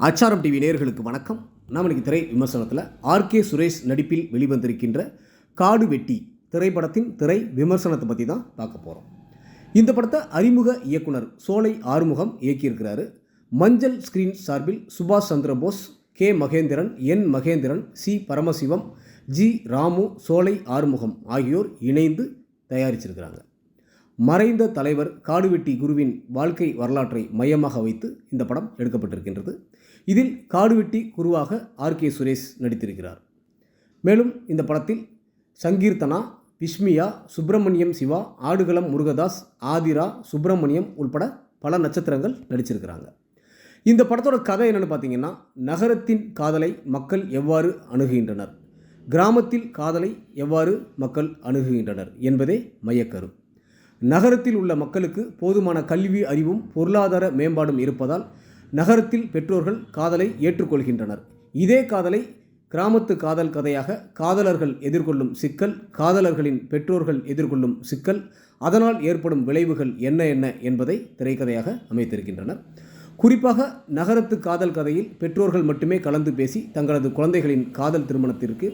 அச்சாரம் டிவி நேயர்களுக்கு வணக்கம். நாம் இன்னைக்கு திரை விமர்சனத்தில் ஆர்கே சுரேஷ் நடிப்பில் வெளிவந்திருக்கின்ற காடு வெட்டி திரைப்படத்தின் திரை விமர்சனத்தை பற்றி தான் பார்க்க போகிறோம். இந்த படத்தை அறிமுக இயக்குனர் சோலை ஆறுமுகம் இயக்கியிருக்கிறாரு. மஞ்சள் ஸ்கிரீன் சார்பில் சுபாஷ் சந்திரபோஸ், கே மகேந்திரன், என் மகேந்திரன், சி பரமசிவம், ஜி ராமு, சோலை ஆறுமுகம் ஆகியோர் இணைந்து தயாரிச்சிருக்கிறாங்க. மறைந்த தலைவர் காடுவெட்டி குருவின் வாழ்க்கை வரலாற்றை மையமாக வைத்து இந்த படம் எடுக்கப்பட்டிருக்கின்றது. இதில் காடுவெட்டி குருவாக ஆர்கே சுரேஷ் நடித்திருக்கிறார். மேலும் இந்த படத்தில் சங்கீர்த்தனா, விஷ்மியா, சுப்பிரமணியம் சிவா, ஆடுகளம் முருகதாஸ், ஆதிரா, சுப்பிரமணியம் உள்பட பல நட்சத்திரங்கள் நடிச்சிருக்கிறாங்க. இந்த படத்தோட கதை என்னென்னு பார்த்தீங்கன்னா, நகரத்தின் காதலை மக்கள் எவ்வாறு அணுகுகின்றனர், கிராமத்தில் காதலை எவ்வாறு மக்கள் அணுகுகின்றனர் என்பதே மையக்கரு. நகரத்தில் உள்ள மக்களுக்கு போதுமான கல்வி அறிவும் பொருளாதார மேம்பாடும் இருப்பதால் நகரத்தில் பெற்றோர்கள் காதலை ஏற்றுக்கொள்கின்றனர். இதே காதலை கிராமத்து காதல் கதையாக காதலர்கள் எதிர்கொள்ளும் சிக்கல், காதலர்களின் பெற்றோர்கள் எதிர்கொள்ளும் சிக்கல், அதனால் ஏற்படும் விளைவுகள் என்ன என்பதை திரைக்கதையாக அமைத்திருக்கின்றனர். குறிப்பாக நகரத்து காதல் கதையில் பெற்றோர்கள் மட்டுமே கலந்து பேசி தங்களது குழந்தைகளின் காதல் திருமணத்திற்கு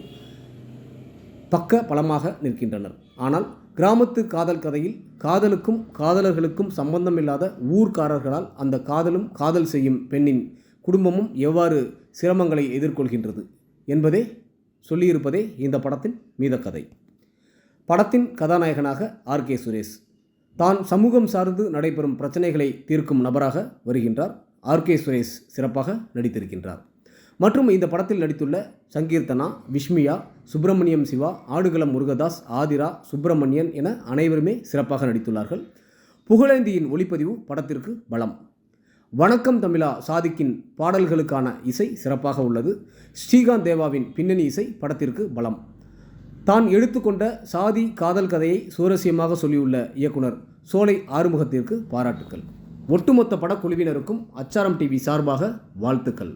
பக்க பலமாக நிற்கின்றனர். ஆனால் கிராமத்து காதல் கதையில் காதலுக்கும் காதலர்களுக்கும் சம்பந்தமில்லாத ஊர்க்காரர்களால் அந்த காதலும் காதல் செய்யும் பெண்ணின் குடும்பமும் எவ்வாறு சிரமங்களை எதிர்கொள்கின்றது என்பதே சொல்லியிருப்பதே இந்த படத்தின் மீத கதை. படத்தின் கதாநாயகனாக ஆர்கே சுரேஷ் தான் சமூகம் சார்ந்து நடைபெறும் பிரச்சனைகளை தீர்க்கும் நபராக வருகின்றார். ஆர்கே சுரேஷ் சிறப்பாக நடித்திருக்கின்றார். மற்றும் இந்த படத்தில் நடித்துள்ள சங்கீர்த்தனா, விஷ்மியா, சுப்பிரமணியம் சிவா, ஆடுகளம் முருகதாஸ், ஆதிரா, சுப்பிரமணியன் என அனைவருமே சிறப்பாக நடித்துள்ளார்கள். புகழேந்தியின் ஒளிப்பதிவு படத்திற்கு பலம். வணக்கம் தமிழா சாதிக்கின் பாடல்களுக்கான இசை சிறப்பாக உள்ளது. ஸ்ரீகாந்த் தேவாவின் பின்னணி இசை படத்திற்கு பலம். தான் எடுத்துக்கொண்ட சாதி காதல் கதையை சுவாரஸ்யமாக சொல்லியுள்ள இயக்குனர் சோலை ஆறுமுகத்திற்கு பாராட்டுக்கள். ஒட்டுமொத்த படக்குழுவினருக்கும் அச்சாரம் டிவி சார்பாக வாழ்த்துக்கள்.